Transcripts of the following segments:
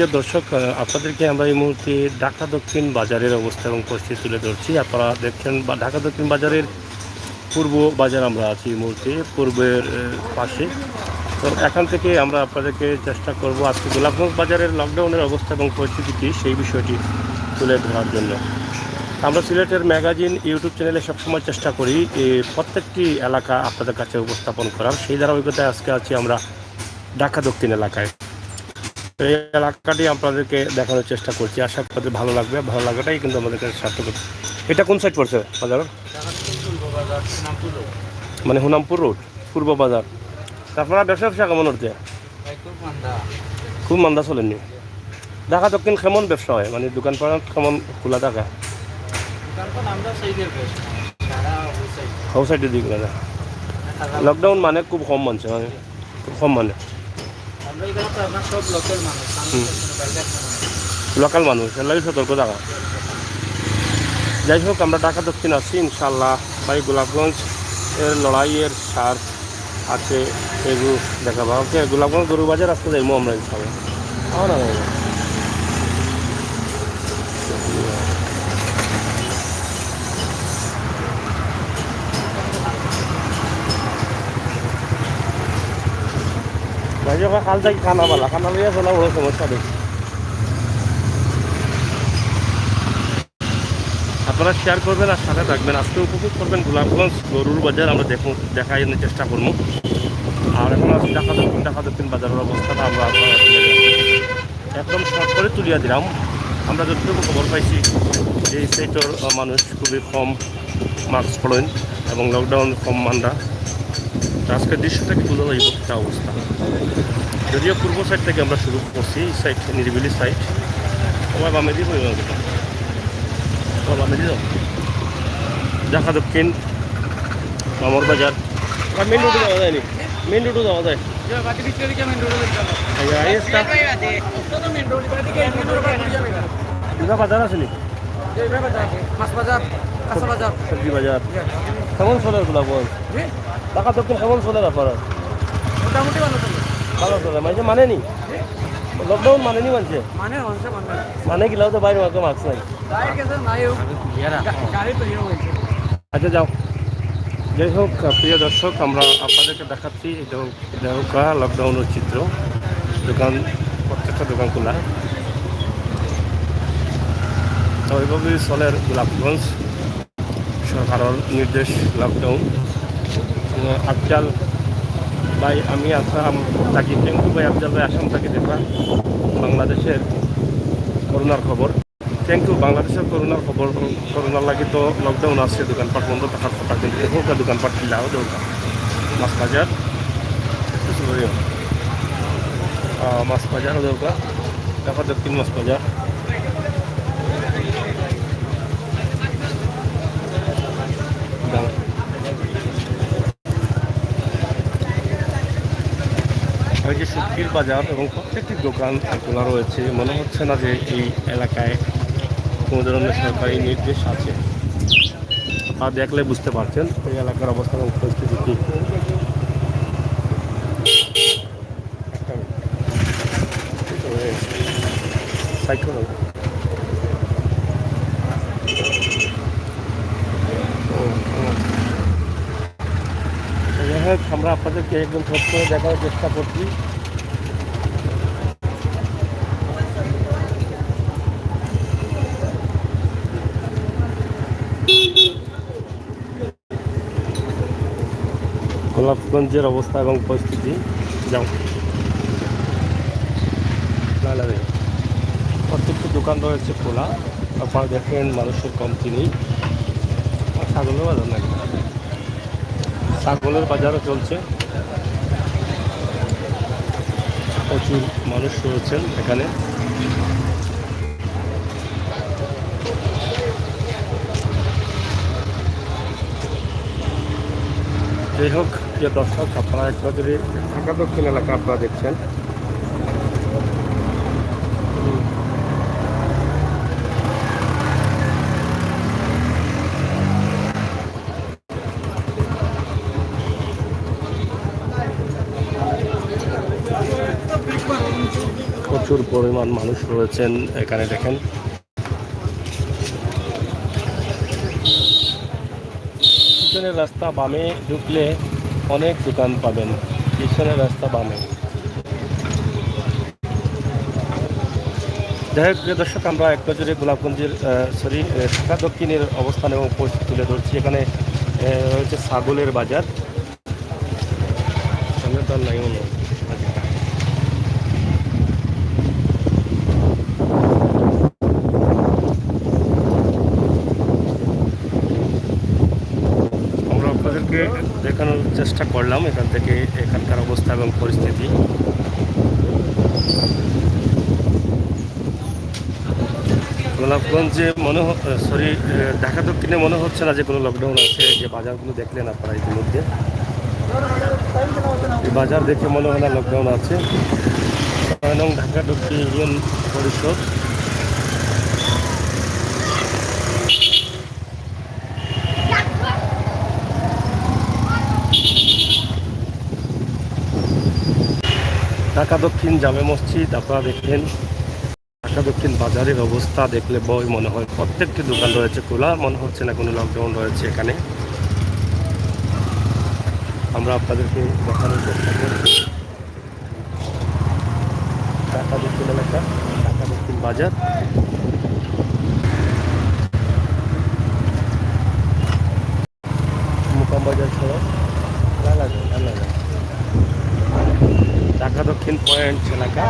প্রিয় দর্শক, আপনাদেরকে আমরা এই মুহূর্তে ঢাকা দক্ষিণ বাজারের অবস্থা এবং পরিস্থিতি তুলে ধরছি। আপনারা দেখছেন ঢাকা দক্ষিণ বাজারের পূর্ব বাজার আমরা আছি এই মুহূর্তে পূর্বের পাশে। তো এখান থেকে আমরা আপনাদেরকে চেষ্টা করব আজকে গোলাপগঞ্জ বাজারের লকডাউনের অবস্থা এবং পরিস্থিতি কী সেই বিষয়টি তুলে ধরার জন্য। আমরা সিলেটের ম্যাগাজিন ইউটিউব চ্যানেলে সবসময় চেষ্টা করি প্রত্যেকটি এলাকা আপনাদের কাছে উপস্থাপন করার। সেই ধারাবাহিকতায় আজকে আছি আমরা ঢাকা দক্ষিণ এলাকায়। এই এলাকাটি আপনাদেরকে দেখানোর চেষ্টা করছি, আশা করি ভালো লাগবে। ভালো লাগাটাই কিন্তু আমাদের কাছে সার্থক। এটা কোন সাইড পড়ছে বাজার? মানে হুনামপুর রোড, পূর্ব বাজার। আপনারা ব্যবসা কেমন হচ্ছে? খুব মান্দা চলেননি? ঢাকা দক্ষিণ কেমন ব্যবসা হয়, মানে দোকানপাট কেমন খোলা থাকা? হাউ সাইডের দিকে না, লকডাউন মানে খুব কম মানছে, মানে খুব কম মানে লোকাল মানুষ এলাকায় সতর্ক থাকা। যাই হোক, আমরা ঢাকা দক্ষিণ আছি ইনশাল্লাহ। ভাই গোলাপগঞ্জ এর লড়াইয়ের সার আছে, এগুলো দেখাবো। ওকে, গোলাপগঞ্জ গরু বাজার আসতে যাইমো আমরা ইনশাল্লাহ। না ভাই যখন কাল থেকে খানা লইয়া চলা বড় সমস্যা দেখি। আপনারা শেয়ার করবেন আর সাথে থাকবেন। আজকে উপভোগ করবেন গোলাপগঞ্জ গরুর বাজার, আমরা দেখাই চেষ্টা করবো। আর এখন আছি ঢাকা দক্ষিণ বাজারের অবস্থাটা আমরা একদম শর্ট করে তুলিয়া দিলাম। আমরা যতটুকু খবর পাইছি যে এই সাইটের মানুষ খুবই কম মাস্ক পড়েন এবং লকডাউন কম মানরা। আজকের দৃশ্য থেকে বোঝা যাইব একটা অবস্থা। যদিও পূর্ব সাইড থেকে আমরা শুরু করছি, এই সাইড নিরিবিলি সাইড। সবাই বামে দিয়ে পরিমাণ করতাম, সবাই বামে দিয়ে ঢাকা দক্ষিণ মামর বাজার। মেন রোডে যাওয়া যায়নি, মেন রোডও যাওয়া যায়। বাজার আছে নি? সবজি বাজার কেমন চলে গোলাপগঞ্জ? ঢাকা দক্ষিণ কেমন চলে আপনার? মোটামুটি ভালো চলে। মাঝে মানেনি লকডাউন, মানেনি মানছে মানে গেলাও তো বাইরে মাকে মাস্ক নাই। আচ্ছা যাও। যাই হোক, প্রিয় দর্শক, আমরা আপনাদেরকে দেখাচ্ছি এটা লকডাউনের চিত্র। দোকান, প্রত্যেকটা দোকান খোলা, ওইভাবেই চলে গোলাপগঞ্জ। সরকারের নির্দেশ লকডাউন। আফজাল ভাই, আমি আসাম থাকি। থ্যাংক ইউ ভাই আফজাল ভাই, আসাম থাকি দেখা বাংলাদেশের করোনার খবর। Thank you. বাংলাদেশের করোনার খবর, করোনার লাগে তো লকডাউন আছে, দোকানপাট বন্ধ থাকার কথা, কিন্তু দেখো দোকানপাট খিলাও দরকার। মাছ বাজার, মাছ বাজারও দরকার। ঢাকা দক্ষিণ মাছ বাজার। ওই যে শুটকির বাজার এবং প্রত্যেকটি দোকান খোলা রয়েছে। মনে হচ্ছে না যে এই এলাকায় কোনো ধরনের সরকারি নির্দেশ আছে। আপনারা দেখলে বুঝতে পারছেন এই এলাকার অবস্থা এবং পরিস্থিতি কী। আমরা আপনাদেরকে একদম ছোট করে দেখার চেষ্টা করছি। গোলাপগঞ্জের অবস্থা এবং পরিস্থিতি যাও। প্রত্যেকটি দোকান রয়েছে খোলা। আপনারা দেখেন মানুষের কমতি নেই। ছাগলের বাজার নাকি, ছাগলের বাজারও চলছে। প্রচুর মানুষ রয়েছেন এখানে। যাই হোক, প্রিয় দর্শক, আপনারা একবারে ঢাকা দক্ষিণ এলাকা আপনারা দেখছেন। প্রচুর পরিমাণ মানুষ রয়েছেন এখানে দেখেন। পিছনের রাস্তা বামে ঢুকলে অনেক দোকান পাবেন, পিছনের রাস্তা বামে। যাই হোক প্রিয় দর্শক, আমরা এক নজরে গোলাপগঞ্জের ঢাকা দক্ষিণের অবস্থান এবং পরিস্থিতি তুলে ধরছি। এখানে রয়েছে ছাগলের বাজার, সামনে তো আর নাই মনে হয়। আমরা আপনাদেরকে দেখানোর চেষ্টা করলাম এখান থেকে এখানকার অবস্থা এবং পরিস্থিতি। গোলাপগঞ্জে ঢাকা দক্ষিণে মনে হচ্ছে না যে কোনো লকডাউন আছে। যে বাজারগুলো দেখলেন আপনারা ইতিমধ্যে, এই বাজার দেখে মনে হয় না লকডাউন আছে। নং ঢাকা দক্ষিণ ইউনিয়ন পরিষদ। ঢাকা দক্ষিণ জামে মসজিদ আপনারা দেখলেন। ঢাকা দক্ষিণ বাজারের অবস্থা দেখলে বই মনে হয় প্রত্যেকটি দোকান রয়েছে খোলা, মনে হচ্ছে না কোনো লকডাউন রয়েছে এখানে। আমরা আপনাদেরকে দেখানোর চেষ্টা করছি ঢাকা দক্ষিণ এলাকা, ঢাকা দক্ষিণ বাজার। মোকাম বাজার সহ ঢাকা দক্ষিণ পয়েন্ট এলাকা।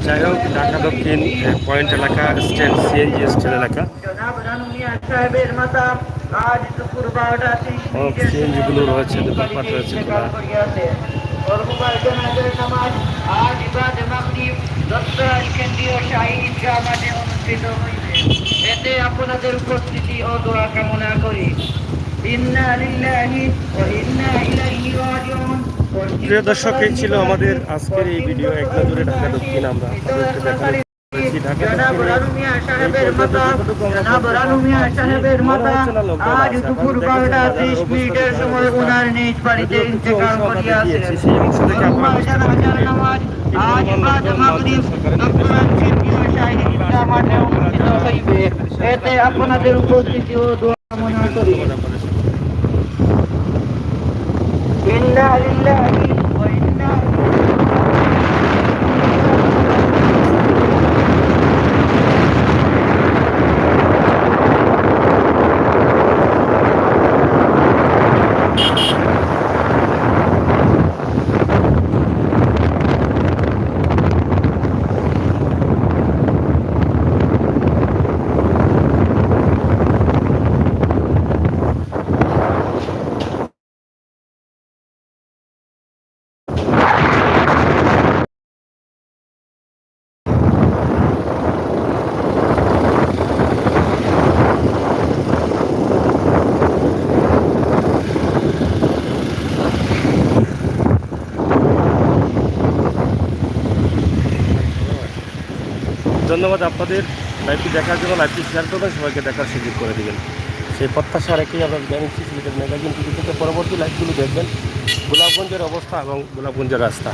যাই হোক, ঢাকা দক্ষিণ পয়েন্ট এলাকা, স্ট্যান্ড সিএনজি স্ট্যান্ড এলাকা। সিএনজিগুলো রয়েছে, দোকানপাট রয়েছে খোলা। এতে আপনাদের উপস্থিতি ও দোয়া কামনা করি। ইন্না লিল্লাহি ওয়া ইন্না ইলাইহি রাজিউন। প্রিয় দর্শক, এই ছিল আমাদের আজকের এই ভিডিও এক নজরে ঢাকা দক্ষিণ। আমরা আপনাদেরকে দেখানো ঢাকা এতে আপনাদের উপস্থিতি ও দোয়া কামনা করি। ইন্না লিল্লাহি ওয়া ইন্না ধন্যবাদ আপনাদের লাইভটি দেখার জন্য। লাইভটি শেয়ার করবেন, সবাইকে দেখার সুযোগ করে দেবেন, সেই প্রত্যাশা রেখেই আমরা বিদায় নিচ্ছি। সিলেটের ম্যাগাজিন টিভি থেকে পরবর্তী লাইভগুলো দেখবেন গোলাপগঞ্জের অবস্থা এবং গোলাপগঞ্জের রাস্তা।